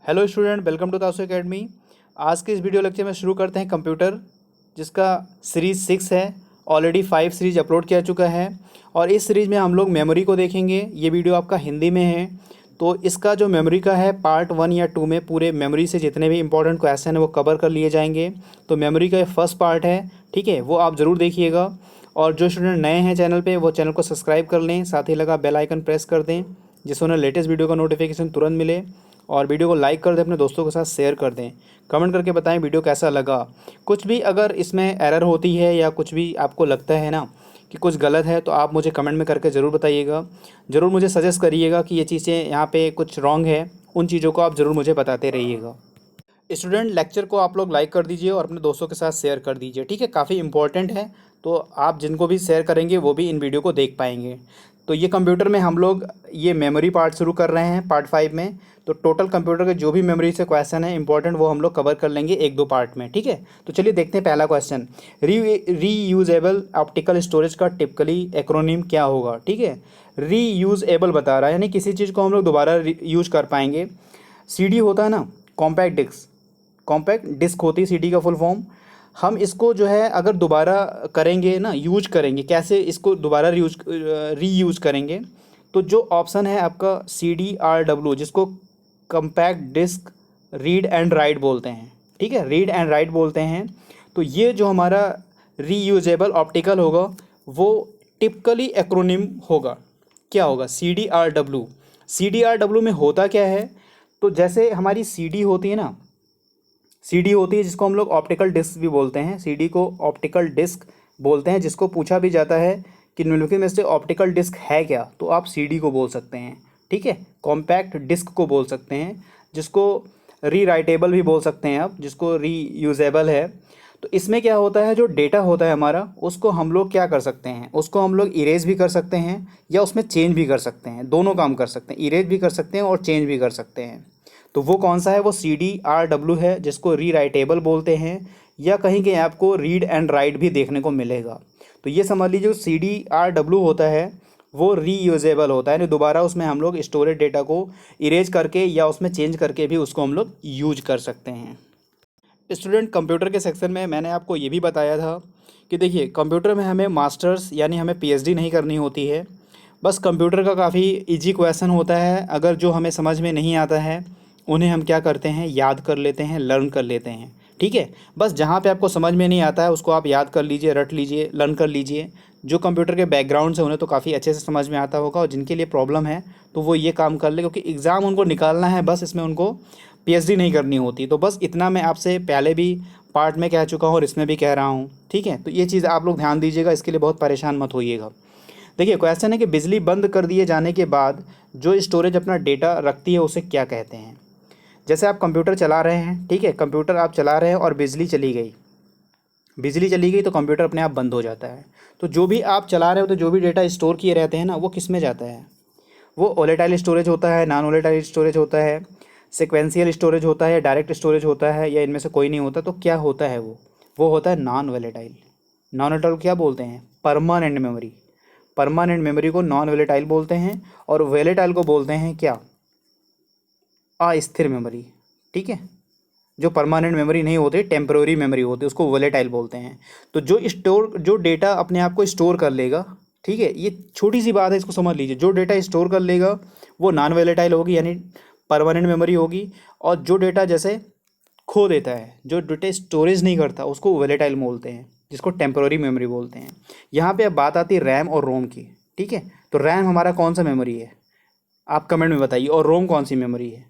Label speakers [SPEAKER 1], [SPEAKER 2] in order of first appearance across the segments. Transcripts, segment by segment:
[SPEAKER 1] Hello student, welcome to तासु academy. आज के इस वीडियो लेक्चर में शुरू करते हैं कंप्यूटर, जिसका सीरीज़ 6 है। ऑलरेडी 5 सीरीज अपलोड किया चुका है और इस सीरीज़ में हम लोग मेमोरी को देखेंगे। ये वीडियो आपका हिंदी में है, तो इसका जो मेमोरी का है पार्ट 1 या 2 में पूरे मेमोरी से जितने भी इंपॉर्टेंट क्वेश्चन है वो कवर कर लिए जाएंगे। तो मेमोरी का ये फर्स्ट पार्ट है, ठीक है, वो आप ज़रूर देखिएगा। और जो स्टूडेंट नए हैं चैनल पे वो चैनल को सब्सक्राइब कर लें, साथ ही लगा बेल आइकन प्रेस कर दें जिससे उन्हें लेटेस्ट वीडियो का नोटिफिकेशन तुरंत मिले। और वीडियो को लाइक कर दें, अपने दोस्तों के साथ शेयर कर दें, कमेंट करके बताएं वीडियो कैसा लगा। कुछ भी अगर इसमें एरर होती है या कुछ भी आपको लगता है ना कि कुछ गलत है तो आप मुझे कमेंट में करके ज़रूर बताइएगा। ज़रूर मुझे सजेस्ट करिएगा कि ये चीज़ें यहाँ पे कुछ रॉन्ग है, उन चीज़ों को आप ज़रूर मुझे बताते रहिएगा। स्टूडेंट, लेक्चर को आप लोग लाइक कर दीजिए और अपने दोस्तों के साथ शेयर कर दीजिए, ठीक है, काफ़ी इंपॉर्टेंट है। तो आप जिनको भी शेयर करेंगे वो भी इन वीडियो को देख पाएंगे। तो ये कंप्यूटर में हम लोग ये मेमोरी पार्ट शुरू कर रहे हैं पार्ट 5 में। तो टोटल कंप्यूटर के जो भी मेमोरी से क्वेश्चन है इंपॉर्टेंट वो हम लोग कवर कर लेंगे 1-2 पार्ट में, ठीक है। तो चलिए देखते हैं पहला क्वेश्चन। रीयूजेबल ऑप्टिकल स्टोरेज का टिपिकली एक्रोनिम क्या होगा, ठीक है। रीयूजेबल बता रहा है, यानी किसी चीज़ को हम लोग दोबारा यूज कर पाएंगे। सीडी होता है ना, कॉम्पैक्ट डिस्क, कॉम्पैक्ट डिस्क होती है सीडी का फुल फॉर्म। हम इसको जो है अगर दोबारा करेंगे ना, यूज करेंगे, कैसे इसको दोबारा रीयूज करेंगे, तो जो ऑप्शन है आपका CDRW, जिसको compact disc read and write बोलते हैं, ठीक है, रीड एंड राइट बोलते हैं। तो ये जो हमारा रीयूजेबल ऑप्टिकल होगा वो टिपिकली एक्रोनिम होगा, क्या होगा, CDRW। CDRW में होता क्या है, तो जैसे हमारी CD होती है ना, सीडी होती है जिसको हम लोग ऑप्टिकल डिस्क भी बोलते हैं, सीडी को ऑप्टिकल डिस्क बोलते हैं। जिसको पूछा भी जाता है कि निम्नलिखित में से ऑप्टिकल डिस्क है क्या, तो आप सीडी को बोल सकते हैं, ठीक है। कॉम्पैक्ट डिस्क को बोल सकते हैं, जिसको रीराइटेबल भी बोल सकते हैं आप, जिसको रीयूजेबल है। तो इसमें क्या होता है, जो डेटा होता है हमारा उसको हम लोग क्या कर सकते हैं, उसको हम लोग इरेज भी कर सकते हैं या उसमें चेंज भी कर सकते हैं, दोनों काम कर सकते हैं, इरेज भी कर सकते हैं और चेंज भी कर सकते हैं। तो वो कौन सा है, वो CDRW है, जिसको रीराइटेबल बोलते हैं, या कहीं कहीं आपको रीड एंड राइट भी देखने को मिलेगा। तो ये समझ लीजिए जो CDRW होता है वो रीयूजेबल होता है, यानी दोबारा उसमें हम लोग स्टोरेज डेटा को इरेज करके या उसमें चेंज करके भी उसको हम लोग यूज कर सकते हैं। स्टूडेंट, कंप्यूटर के सेक्शन में मैंने आपको ये भी बताया था कि देखिए कंप्यूटर में हमें मास्टर्स यानी हमें PhD नहीं करनी होती है। बस कंप्यूटर का काफ़ी इजी क्वेश्चन होता है, अगर जो हमें समझ में नहीं आता है उन्हें हम क्या करते हैं, याद कर लेते हैं, लर्न कर लेते हैं, ठीक है। बस जहाँ पे आपको समझ में नहीं आता है उसको आप याद कर लीजिए, रट लीजिए, लर्न कर लीजिए। जो कंप्यूटर के बैकग्राउंड से उन्हें तो काफ़ी अच्छे से समझ में आता होगा, और जिनके लिए प्रॉब्लम है तो वो ये काम कर ले, क्योंकि एग्ज़ाम उनको निकालना है, बस इसमें उनको PhD नहीं करनी होती। तो बस इतना मैं आपसे पहले भी पार्ट में कह चुका हूँ और इसमें भी कह रहा हूँ, ठीक है। तो ये चीज़ आप लोग ध्यान दीजिएगा, इसके लिए बहुत परेशान मत होइएगा। देखिए क्वेश्चन है कि बिजली बंद कर दिए जाने के बाद जो स्टोरेज अपना डेटा रखती है उसे क्या कहते हैं। जैसे आप कंप्यूटर चला रहे हैं, ठीक है, कंप्यूटर आप चला रहे हैं और बिजली चली गई, बिजली चली गई तो कंप्यूटर अपने आप बंद हो जाता है। तो जो भी आप चला रहे हो, तो जो भी डेटा स्टोर किए रहते हैं ना, वो किस में जाता है, वो वोलेटाइल स्टोरेज होता है, नॉन वोलेटाइल स्टोरेज होता है, सिक्वेंशियल स्टोरेज होता है, डायरेक्ट स्टोरेज होता है, या इनमें से कोई नहीं होता। तो क्या होता है वो होता है नॉन वोलेटाइल। नॉन वोलेटाइल क्या बोलते हैं, परमानेंट मेमोरी। परमानेंट मेमोरी को नॉन वोलेटाइल बोलते हैं, और वोलेटाइल को बोलते हैं क्या, अस्थिर मेमोरी, ठीक है। जो परमानेंट मेमोरी नहीं होती, टेम्पररी मेमोरी होती है, उसको वोलेटाइल बोलते हैं। तो जो डेटा अपने आप को स्टोर कर लेगा, ठीक है, ये छोटी सी बात है, इसको समझ लीजिए। जो डेटा स्टोर कर लेगा वो नॉन वोलेटाइल होगी, यानी परमानेंट मेमोरी होगी। और जो डेटा जैसे खो देता है, जो डेटा स्टोरेज नहीं करता, उसको वोलेटाइल बोलते हैं, जिसको टेम्पररी मेमोरी बोलते हैं। यहाँ पे अब बात आती है रैम और रोम की, ठीक है। तो रैम हमारा कौन सा मेमोरी है, आप कमेंट में बताइए, और रोम कौन सी मेमोरी है।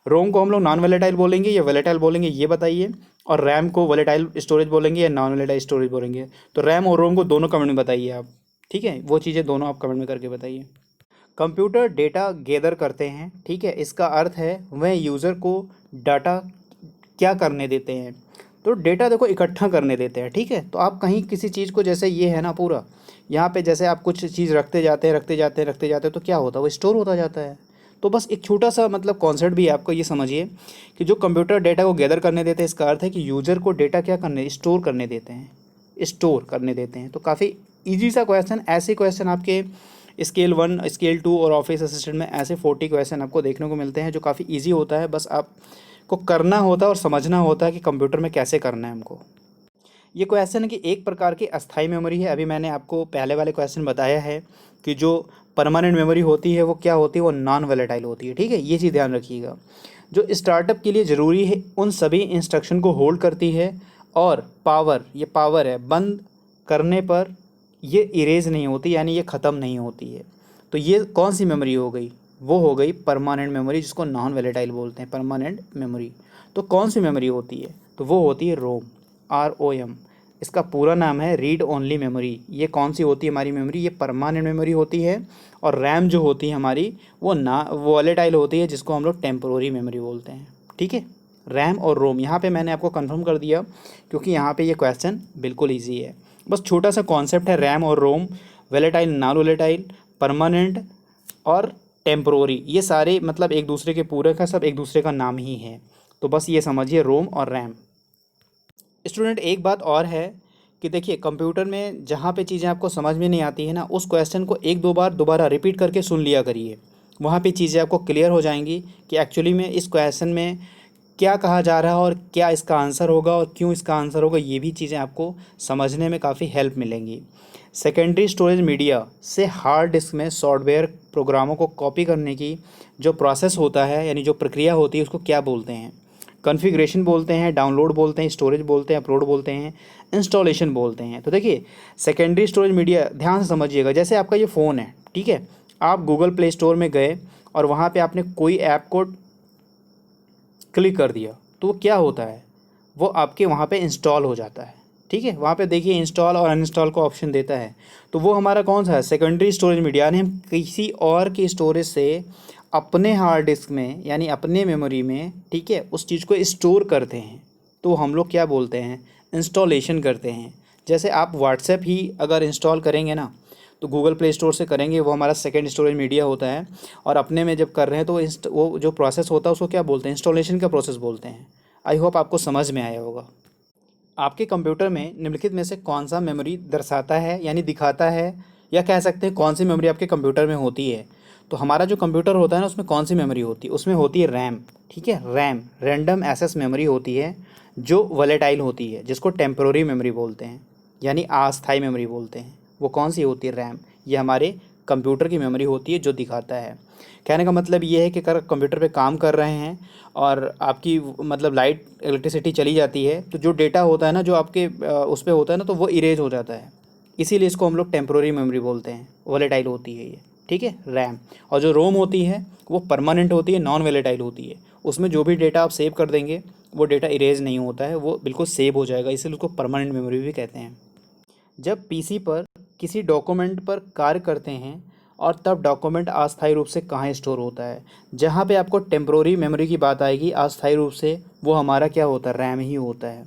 [SPEAKER 1] रोम को हम लोग नॉन वोलेटाइल बोलेंगे या वोलेटाइल बोलेंगे, ये बताइए। और रैम को वोलेटाइल स्टोरेज बोलेंगे या नॉन वोलेटाइल स्टोरेज बोलेंगे। तो रैम और रोम को दोनों कमेंट में बताइए आप, ठीक है, वो चीज़ें दोनों आप कमेंट में करके बताइए। कंप्यूटर डेटा गैदर करते हैं, ठीक है, इसका अर्थ है वह यूज़र को डाटा क्या करने देते हैं, तो डेटा देखो इकट्ठा करने देते हैं, ठीक है। तो आप कहीं किसी चीज़ को, जैसे ये है ना पूरा, यहाँ पे जैसे आप कुछ चीज़ रखते जाते हैं रखते जाते हैं रखते जाते हैं, तो क्या होता है, वो स्टोर होता जाता है। तो बस एक छोटा सा मतलब कॉन्सेप्ट भी है, आपको ये समझिए कि जो कंप्यूटर डेटा को गैदर करने देते हैं, इसका अर्थ है कि यूज़र को डेटा क्या करने, स्टोर करने देते हैं, स्टोर करने देते हैं। तो काफ़ी ईजी सा क्वेश्चन, ऐसे क्वेश्चन आपके स्केल 1, स्केल 2 और ऑफिस असिस्टेंट में ऐसे 40 क्वेश्चन आपको देखने को मिलते हैं जो काफ़ी ईजी होता है, बस आपको करना होता है और समझना होता है कि कंप्यूटर में कैसे करना है हमको। ये क्वेश्चन है कि एक प्रकार की अस्थाई मेमोरी है। अभी मैंने आपको पहले वाले क्वेश्चन बताया है कि जो परमानेंट मेमोरी होती है वो क्या होती है, वो नॉन वोलेटाइल होती है। ठीक है, ये चीज़ ध्यान रखिएगा। जो स्टार्टअप के लिए ज़रूरी है उन सभी इंस्ट्रक्शन को होल्ड करती है, और पावर, ये पावर है, बंद करने पर ये इरेज नहीं होती, यानी ये ख़त्म नहीं होती है। तो ये कौन सी मेमोरी हो गई, वो हो गई परमानेंट मेमोरी, जिसको नॉन वोलेटाइल बोलते हैं, परमानेंट मेमोरी। तो कौन सी मेमोरी होती है, तो वो होती है रोम, ROM। इसका पूरा नाम है रीड ओनली मेमोरी। ये कौन सी होती है हमारी मेमोरी, ये परमानेंट मेमोरी होती है। और रैम जो होती है हमारी वो ना वॉलेटाइल होती है, जिसको हम लोग टेम्पोररी मेमोरी बोलते हैं। ठीक है, रैम और रोम यहाँ पे मैंने आपको कंफर्म कर दिया, क्योंकि यहाँ पे ये क्वेश्चन बिल्कुल ईजी है। बस छोटा सा कॉन्सेप्ट है, रैम और रोम, वोलेटाइल, नॉन वोलेटाइल, परमानेंट और टेम्पोररी, ये सारे मतलब एक दूसरे के पूरक है, सब एक दूसरे का नाम ही है। तो बस ये समझिए, रोम और रैम। स्टूडेंट एक बात और है कि देखिए, कंप्यूटर में जहाँ पे चीज़ें आपको समझ में नहीं आती है ना, उस क्वेश्चन को एक दो बार दोबारा रिपीट करके सुन लिया करिए। वहाँ पे चीज़ें आपको क्लियर हो जाएंगी कि एक्चुअली में इस क्वेश्चन में क्या कहा जा रहा है और क्या इसका आंसर होगा और क्यों इसका आंसर होगा। ये भी चीज़ें आपको समझने में काफ़ी हेल्प मिलेंगी। सेकेंडरी स्टोरेज मीडिया से हार्ड डिस्क में सॉफ्टवेयर प्रोग्रामों को कॉपी करने की जो प्रोसेस होता है, यानी जो प्रक्रिया होती है, उसको क्या बोलते हैं? कॉन्फ़िगरेशन बोलते हैं, डाउनलोड बोलते हैं, स्टोरेज बोलते हैं, अपलोड बोलते हैं, इंस्टॉलेशन बोलते हैं। तो देखिए, सेकेंडरी स्टोरेज मीडिया ध्यान से समझिएगा। जैसे आपका ये फ़ोन है, ठीक है, आप गूगल प्ले स्टोर में गए और वहाँ पे आपने कोई ऐप को क्लिक कर दिया, तो वो क्या होता है, वो आपके वहाँ पे इंस्टॉल हो जाता है। ठीक है, वहाँ पे देखिए इंस्टॉल और अनइंस्टॉल का ऑप्शन देता है। तो वो हमारा कौन सा है, सेकेंडरी स्टोरेज मीडिया, यानी हम किसी और की स्टोरेज से अपने हार्ड डिस्क में, यानी अपने मेमोरी में, ठीक है, उस चीज़ को स्टोर करते हैं। तो हम लोग क्या बोलते हैं, इंस्टॉलेशन करते हैं। जैसे आप व्हाट्सएप ही अगर इंस्टॉल करेंगे ना, तो गूगल प्ले स्टोर से करेंगे, वो हमारा सेकेंड स्टोरेज मीडिया होता है। और अपने में जब कर रहे हैं तो वो जो प्रोसेस होता है उसको क्या बोलते हैं, इंस्टॉलेशन का प्रोसेस बोलते हैं। आई होप आपको समझ में आया होगा। आपके कंप्यूटर में निम्नलिखित में से कौन सा मेमोरी दर्शाता है, यानी दिखाता है, या कह सकते हैं कौन सी मेमोरी आपके कंप्यूटर में होती है। तो हमारा जो कंप्यूटर होता है ना, उसमें कौन सी मेमोरी होती है, उसमें होती है रैम। ठीक है, रैम रैंडम एक्सेस मेमोरी होती है, जो वोलेटाइल होती है, जिसको टेम्पोररी मेमोरी बोलते हैं, यानी अस्थायी मेमोरी बोलते हैं। वो कौन सी होती है, रैम। ये हमारे कंप्यूटर की मेमोरी होती है जो दिखाता है। कहने का मतलब ये है कि अगर कंप्यूटर पे काम कर रहे हैं और आपकी मतलब लाइट, इलेक्ट्रिसिटी चली जाती है, तो जो डेटा होता है ना, जो आपके उस पे होता है ना, तो वो इरेज हो जाता है। इसीलिए इसको हम लोग टेम्पोररी मेमोरी बोलते हैं, वोलेटाइल होती है ये। ठीक है, रैम। और जो रोम होती है वो परमानेंट होती है, नॉन वोलेटाइल होती है। उसमें जो भी डेटा आप सेव कर देंगे वो डेटा इरेज नहीं होता है, वो बिल्कुल सेव हो जाएगा, इसलिए उसको परमानेंट मेमोरी भी कहते हैं। जब पीसी पर किसी डॉक्यूमेंट पर कार्य करते हैं और तब डॉक्यूमेंट अस्थायी रूप से कहाँ स्टोर होता है, जहाँ पे आपको टेम्प्रोरी मेमोरी की बात आएगी अस्थायी रूप से, वो हमारा क्या होता है, रैम ही होता है।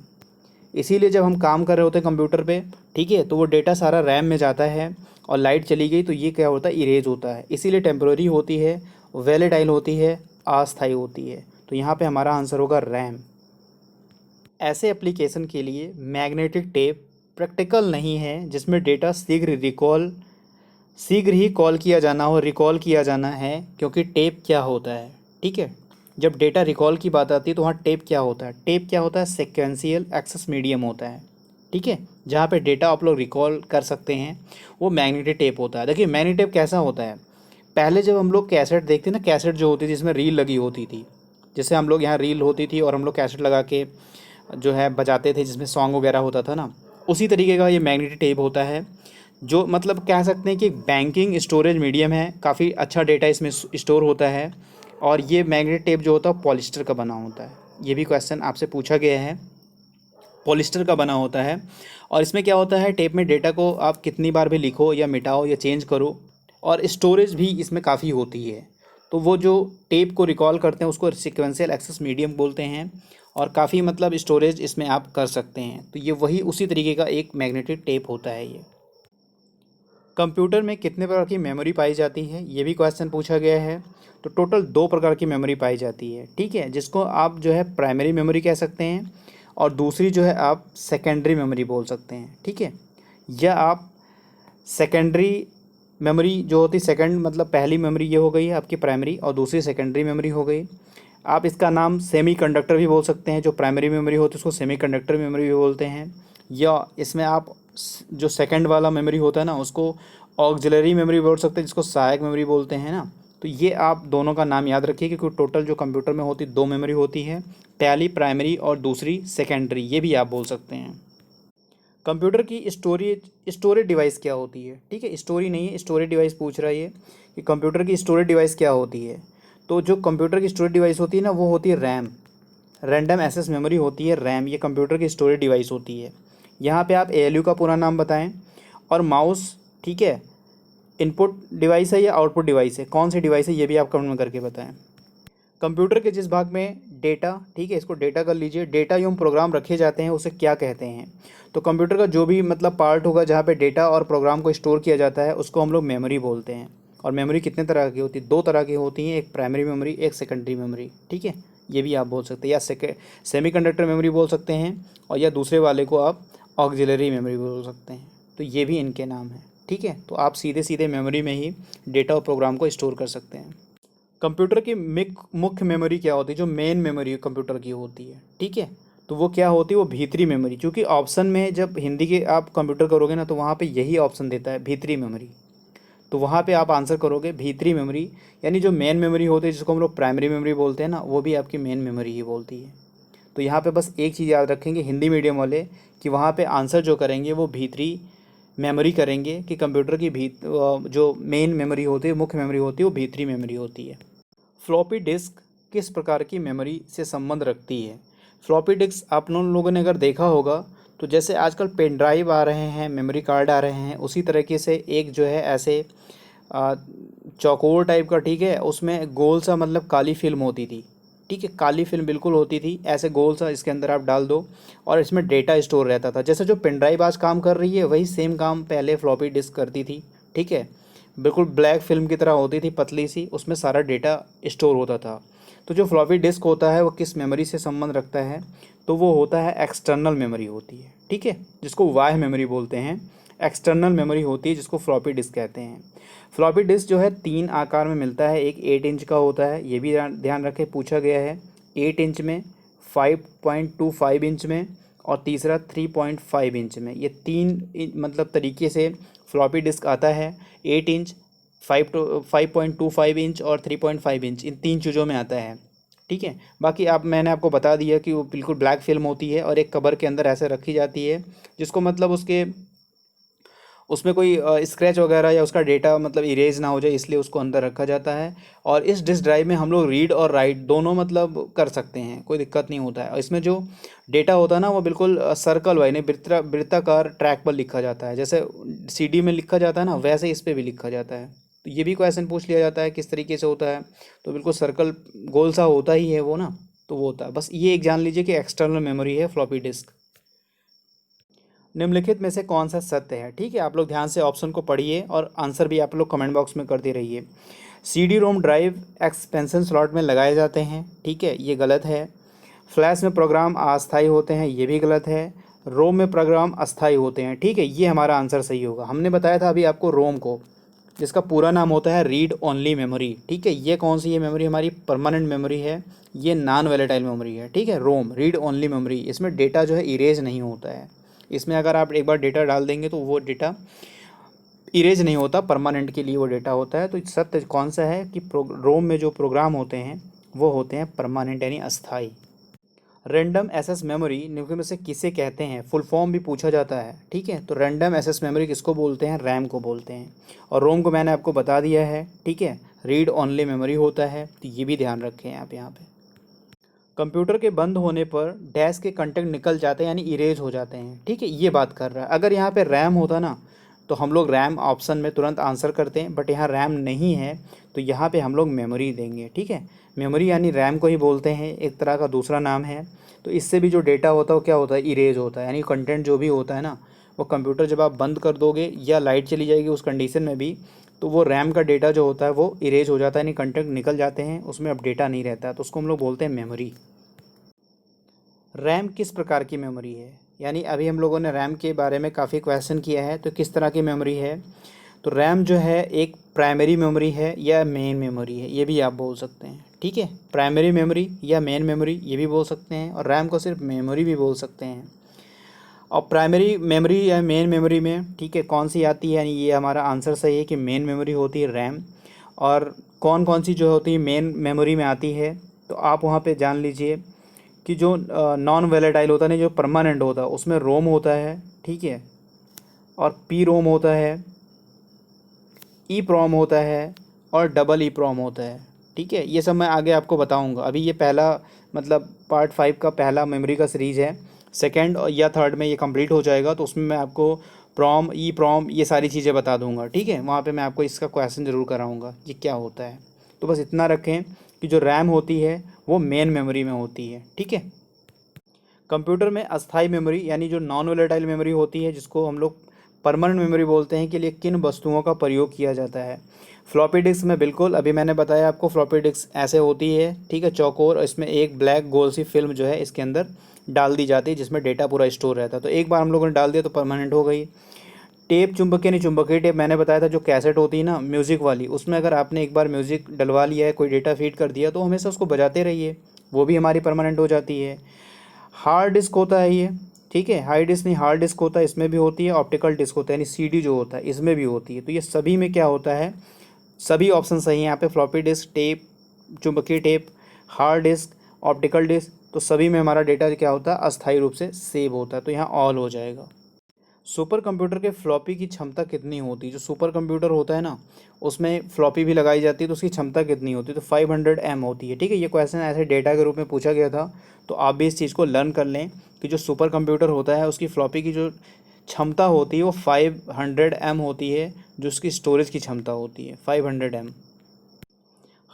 [SPEAKER 1] इसीलिए जब हम काम कर रहे होते हैं कंप्यूटर पे, ठीक है, तो वो डेटा सारा रैम में जाता है, और लाइट चली गई तो ये क्या होता है, इरेज होता है। इसीलिए टेम्प्रोरी होती है, वोलेटाइल होती है, अस्थायी होती है। तो यहाँ पे हमारा आंसर होगा रैम। ऐसे एप्लीकेशन के लिए मैग्नेटिक टेप प्रैक्टिकल नहीं है, जिसमें डेटा शीघ्र ही कॉल किया जाना हो, रिकॉल किया जाना है, क्योंकि टेप क्या होता है, ठीक है, जब डेटा रिकॉल की बात आती है तो वहाँ टेप क्या होता है, टेप क्या होता है, सेक्वेंशियल एक्सेस मीडियम होता है। ठीक है, जहाँ पे डेटा आप लोग रिकॉल कर सकते हैं वो मैग्नेटिक टेप होता है। देखिए मैग्नेटिक टेप कैसा होता है, पहले जब हम लोग कैसेट देखते ना, कैसेट जो होती थी जिसमें रील लगी होती थी, जैसे हम लोग यहाँ रील होती थी और हम लोग कैसेट लगा के जो है बजाते थे, जिसमें सॉन्ग वगैरह होता था ना, उसी तरीके का ये मैग्नेटिक टेप होता है। जो मतलब कह सकते हैं कि बैंकिंग स्टोरेज मीडियम है, काफ़ी अच्छा डेटा इसमें स्टोर होता है। और ये मैग्नेटिक टेप जो होता है पॉलिस्टर का बना होता है। ये भी क्वेश्चन आपसे पूछा गया है, पॉलिस्टर का बना होता है। और इसमें क्या होता है, टेप में डेटा को आप कितनी बार भी लिखो या मिटाओ या चेंज करो, और स्टोरेज भी इसमें काफ़ी होती है। तो वो जो टेप को रिकॉल करते हैं उसको सिक्वेंशियल एक्सेस मीडियम बोलते हैं, और काफ़ी मतलब स्टोरेज इसमें आप कर सकते हैं। तो ये वही उसी तरीके का एक मैग्नेटिक टेप होता है ये। कंप्यूटर में कितने प्रकार की मेमोरी पाई जाती है, ये भी क्वेश्चन पूछा गया है। तो टोटल 2 प्रकार की मेमोरी पाई जाती है, ठीक है, जिसको आप जो है प्राइमरी मेमोरी कह सकते हैं, और दूसरी जो है आप सेकेंडरी मेमोरी बोल सकते हैं। ठीक है, या आप सेकेंडरी मेमोरी जो होती सेकंड मतलब पहली मेमोरी ये हो गई है आपकी प्राइमरी, और दूसरी सेकेंडरी मेमोरी हो गई। आप इसका नाम सेमी कंडक्टर भी बोल सकते हैं, जो प्राइमरी मेमोरी होती है उसको सेमी कंडक्टर मेमोरी भी बोलते हैं। या इसमें आप जो सेकंड वाला मेमोरी होता है ना उसको ऑक्सिलरी मेमोरी बोल सकते हैं, जिसको सहायक मेमोरी बोलते हैं ना। तो ये आप दोनों का नाम याद रखिए, क्योंकि टोटल जो कंप्यूटर में होती दो मेमोरी होती है, पहली प्राइमरी और दूसरी सेकेंडरी, ये भी आप बोल सकते हैं। कंप्यूटर की स्टोरेज डिवाइस क्या होती है? ठीक है, स्टोरी नहीं है, स्टोरेज डिवाइस पूछ रहा है ये कि कंप्यूटर की स्टोरेज डिवाइस क्या होती है। तो जो कंप्यूटर की स्टोरेज डिवाइस होती है ना वो होती है रैम, रैंडम एक्सेस मेमोरी होती है रैम, ये कंप्यूटर की स्टोरेज डिवाइस होती है। यहाँ पे आप एएलयू का पूरा नाम बताएं, और माउस, ठीक है, इनपुट डिवाइस है या आउटपुट डिवाइस है, कौन सी डिवाइस है ये भी आप कमेंट में करके बताएं। कंप्यूटर के जिस भाग में डेटा, ठीक है, इसको डेटा कर लीजिए, डेटा एवं प्रोग्राम रखे जाते हैं उसे क्या कहते हैं? तो कंप्यूटर का जो भी मतलब पार्ट होगा जहाँ पे डेटा और प्रोग्राम को स्टोर किया जाता है उसको हम लोग मेमोरी बोलते हैं। और मेमोरी कितने तरह की होती है? दो तरह की होती हैं, एक प्राइमरी मेमोरी, एक सेकेंडरी मेमोरी, ठीक है, ये भी आप बोल सकते हैं। या सेमी कंडक्टर मेमोरी बोल सकते हैं, और या दूसरे वाले को आप ऑक्सिलरी मेमोरी बोल सकते हैं। तो ये भी इनके नाम हैं, ठीक है। तो आप सीधे सीधे मेमोरी में ही डेटा और प्रोग्राम को स्टोर कर सकते हैं। कंप्यूटर की मुख्य मेमोरी क्या होती है? जो मेन मेमोरी कंप्यूटर की होती है, ठीक है, तो वो क्या होती है? वो भीतरी मेमोरी। क्योंकि ऑप्शन में जब हिंदी के आप कंप्यूटर करोगे ना तो वहाँ पे यही ऑप्शन देता है, भीतरी मेमोरी। तो वहाँ पे आप आंसर करोगे भीतरी मेमोरी, यानी जो मेन मेमोरी होती है जिसको हम लोग प्राइमरी मेमोरी बोलते हैं ना, वो भी आपकी मेन मेमोरी ही बोलती है। तो यहाँ पे बस एक चीज़ याद रखेंगे हिंदी मीडियम वाले, कि वहाँ पे आंसर जो करेंगे वो भीतरी मेमोरी करेंगे, कि कंप्यूटर की जो मेन मेमोरी होती है, मुख्य मेमोरी होती है, वो भीतरी मेमोरी होती है। फ्लॉपी डिस्क किस प्रकार की मेमोरी से संबंध रखती है? फ्लॉपी डिस्क आप लोगों ने अगर देखा होगा तो जैसे आजकल पेन ड्राइव आ रहे हैं, मेमोरी कार्ड आ रहे हैं, उसी तरीके से एक जो है ऐसे आ, चौकोर टाइप का, ठीक है, उसमें गोल सा मतलब काली फिल्म होती थी, ठीक है, काली फिल्म बिल्कुल होती थी, ऐसे गोल सा इसके अंदर आप डाल दो और इसमें डेटा स्टोर रहता था। जैसे जो पेन ड्राइव आज काम कर रही है वही सेम काम पहले फ्लॉपी डिस्क करती थी, ठीक है। बिल्कुल ब्लैक फिल्म की तरह होती थी, पतली सी, उसमें सारा डेटा स्टोर होता था। तो जो फ्लॉपी डिस्क होता है वो किस मेमोरी से संबंध रखता है? तो वो होता है एक्सटर्नल मेमोरी होती है, ठीक है, जिसको बाह्य मेमोरी बोलते हैं। एक्सटर्नल मेमोरी होती है जिसको फ्लॉपी डिस्क कहते हैं। फ्लॉपी डिस्क जो है 3 आकार में मिलता है, एक 8 इंच का होता है, ये भी ध्यान रखें, पूछा गया है, 8 इंच में, 5.25 इंच में, और तीसरा 3.5 इंच में। ये मतलब तरीके से फ्लॉपी डिस्क आता है। 8 इंच, 5.25 इंच और 3.5 इंच, इन 3 चीज़ों में आता है, ठीक है। बाकी मैंने आपको बता दिया कि वो बिल्कुल ब्लैक फिल्म होती है और एक कवर के अंदर ऐसे रखी जाती है, जिसको मतलब उसमें कोई स्क्रैच वगैरह या उसका डेटा मतलब इरेज ना हो जाए, इसलिए उसको अंदर रखा जाता है। और इस डिस्क ड्राइव में हम लोग रीड और राइट दोनों मतलब कर सकते हैं, कोई दिक्कत नहीं होता है। और इसमें जो डेटा होता है ना वो बिल्कुल सर्कल वाइज, वृत्ताकार ट्रैक पर लिखा जाता है, जैसे सीडी में लिखा जाता है ना वैसे इस पर भी लिखा जाता है। तो ये भी क्वेश्चन पूछ लिया जाता है किस तरीके से होता है, तो बिल्कुल सर्कल गोल सा होता ही है वो ना, तो वो होता है। बस ये एक जान लीजिए कि एक्सटर्नल मेमोरी है फ्लॉपी डिस्क। निम्नलिखित में से कौन सा सत्य है? ठीक है, आप लोग ध्यान से ऑप्शन को पढ़िए और आंसर भी आप लोग कमेंट बॉक्स में करते रहिए। CD ROM drive expansion slot में लगाए जाते हैं, ठीक है, ये गलत है। फ्लैश में प्रोग्राम अस्थायी होते हैं, ये भी गलत है। रोम में प्रोग्राम अस्थायी होते हैं, ठीक है, ये हमारा आंसर सही होगा। हमने बताया था अभी आपको रोम को, जिसका पूरा नाम होता है रीड ओनली मेमोरी, ठीक है। ये कौन सी है मेमोरी? हमारी परमानेंट मेमोरी है, ये नॉन वोलेटाइल मेमोरी है, ठीक है। रोम रीड ओनली मेमोरी, इसमें डेटा जो है इरेज नहीं होता है। इसमें अगर आप एक बार डेटा डाल देंगे तो वो डेटा इरेज नहीं होता, परमानेंट के लिए वो डेटा होता है। तो सत्य कौन सा है कि रोम में जो प्रोग्राम होते हैं वो होते हैं परमानेंट यानी अस्थाई। रैंडम एक्सेस मेमोरी निम्न में से किसे कहते हैं? फुल फॉर्म भी पूछा जाता है, ठीक है। तो रैंडम एक्सेस मेमोरी किसको बोलते हैं? रैम को बोलते हैं। और रोम को मैंने आपको बता दिया है, ठीक है, रीड ओनली मेमोरी होता है, तो ये भी ध्यान रखें आप यहाँ पे। कंप्यूटर के बंद होने पर डैश के कंटेंट निकल जाते हैं यानी इरेज हो जाते हैं, ठीक है, ये बात कर रहा है। अगर यहाँ पे रैम होता ना तो हम लोग रैम ऑप्शन में तुरंत आंसर करते हैं, बट यहाँ रैम नहीं है तो यहाँ पे हम लोग मेमोरी देंगे, ठीक है। मेमोरी यानी रैम को ही बोलते हैं, एक तरह का दूसरा नाम है। तो इससे भी जो डेटा होता है वो क्या होता है? इरेज होता है, यानी कंटेंट जो भी होता है ना वो कंप्यूटर जब आप बंद कर दोगे या लाइट चली जाएगी उस कंडीशन में भी, तो वो रैम का डेटा जो होता है वो इरेज हो जाता है, यानी कंटेंट निकल जाते हैं, उसमें अब डेटा नहीं रहता है, तो उसको हम लोग बोलते हैं मेमोरी। रैम किस प्रकार की मेमोरी है? यानी अभी हम लोगों ने रैम के बारे में काफ़ी क्वेश्चन किया है, तो किस तरह की मेमोरी है? तो रैम जो है एक प्राइमरी मेमोरी है या मेन मेमोरी है, ये भी आप बोल सकते हैं। ठीक है, प्राइमरी मेमोरी या मेन मेमोरी ये भी बोल सकते हैं, और रैम को सिर्फ मेमोरी भी बोल सकते हैं। और प्राइमरी मेमोरी या मेन मेमोरी में ठीक है कौन सी आती है, यानी ये हमारा आंसर सही है कि मेन मेमोरी होती है रैम। और कौन कौन सी जो होती है मेन मेमोरी में आती है, तो आप वहाँ पे जान लीजिए कि जो नॉन वोलेटाइल होता है नहीं, जो परमानेंट होता है, उसमें रोम होता है। ठीक है, और पी रोम होता है, ई प्रोम होता है, और डबल ई प्रोम होता है। ठीक है, ये सब मैं आगे आपको बताऊंगा। अभी ये पहला मतलब पार्ट 5 का पहला मेमोरी का सीरीज़ है। सेकंड या थर्ड में ये कंप्लीट हो जाएगा, तो उसमें मैं आपको प्रोम, ई प्रोम, ये सारी चीज़ें बता दूंगा। ठीक है, वहाँ पे मैं आपको इसका क्वेश्चन ज़रूर कराऊंगा ये क्या होता है। तो बस इतना रखें कि जो रैम होती है वो मेन मेमोरी में होती है। ठीक है, कंप्यूटर में अस्थाई मेमोरी यानी जो नॉन वोलेटाइल मेमोरी होती है, जिसको हम लोग परमानेंट मेमोरी बोलते हैं, के लिए किन वस्तुओं का प्रयोग किया जाता है। फ्लॉपी डिस्क में बिल्कुल अभी मैंने बताया आपको, फ्लॉपी डिस्क ऐसे होती है। ठीक है, चौकोर, और इसमें एक ब्लैक गोल सी फिल्म जो है इसके अंदर डाल दी जाती है, जिसमें डेटा पूरा स्टोर रहता है। तो एक बार हम लोगों ने डाल दिया तो परमानेंट हो गई। टेप, चुंबकीय नहीं चुंबकीय टेप मैंने बताया था, जो कैसेट होती है ना म्यूज़िक वाली, उसमें अगर आपने एक बार म्यूज़िक डलवा लिया है, कोई डेटा फीड कर दिया, तो हमेशा उसको बजाते रहिए, वो भी हमारी परमानेंट हो जाती है। हार्ड डिस्क होता है ये। ठीक है, हार्ड डिस्क नहीं, हार्ड डिस्क होता है, इसमें भी होती है। ऑप्टिकल डिस्क होता है यानी सीडी जो होता है, इसमें भी होती है। तो ये सभी में क्या होता है, सभी ऑप्शन सही हैं यहाँ पे। फ्लॉपी डिस्क, टेप, चुंबकीय tape, hard disk, optical disk, तो सभी में हमारा डेटा क्या होता है, अस्थायी रूप से सेव होता है। तो यहाँ ऑल हो जाएगा। सुपर कंप्यूटर के फ्लॉपी की क्षमता कितनी होती है। जो सुपर कंप्यूटर होता है ना, उसमें फ्लॉपी भी लगाई जाती है, तो उसकी क्षमता कितनी होती है, तो 500 M होती है। ठीक है, ये क्वेश्चन ऐसे डेटा के रूप में पूछा गया था, तो आप भी इस चीज़ को लर्न कर लें कि जो सुपर कंप्यूटर होता है उसकी फ्लॉपी की जो क्षमता होती है वो 500M होती है, जो उसकी स्टोरेज की क्षमता होती है 500M।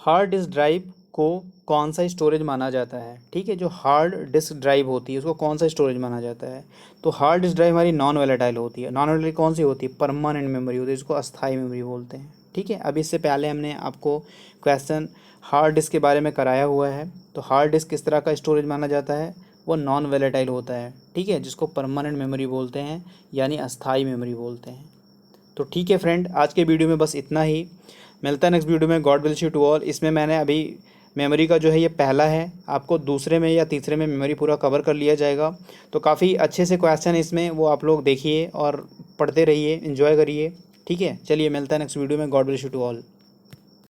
[SPEAKER 1] हार्ड डिस्क ड्राइव को कौन सा स्टोरेज माना जाता है। ठीक है, जो हार्ड डिस्क ड्राइव होती है उसको कौन सा स्टोरेज माना जाता है, तो हार्ड डिस्क ड्राइव हमारी नॉन वोलेटाइल होती है। नॉन वोलेटाइल कौन सी होती है, परमानेंट मेमोरी होती है, इसको अस्थाई मेमोरी बोलते हैं। ठीक है, अभी इससे पहले हमने आपको क्वेश्चन हार्ड डिस्क के बारे में कराया हुआ है। तो हार्ड डिस्क किस तरह का स्टोरेज माना जाता है, वो नॉन वोलेटाइल होता है। ठीक है, जिसको परमानेंट मेमोरी बोलते हैं, यानी अस्थाई मेमोरी बोलते हैं। तो ठीक है फ्रेंड, आज के वीडियो में बस इतना ही। मिलता है नेक्स्ट वीडियो में। God will you to all. इसमें मैंने अभी मेमोरी का जो है ये पहला है, आपको दूसरे में या तीसरे में मेमोरी पूरा कवर कर लिया जाएगा। तो काफ़ी अच्छे से क्वेश्चन इसमें, वो आप लोग देखिए और पढ़ते रहिए, एंजॉय करिए। ठीक है, चलिए मिलता है नेक्स्ट वीडियो में। God will you to all.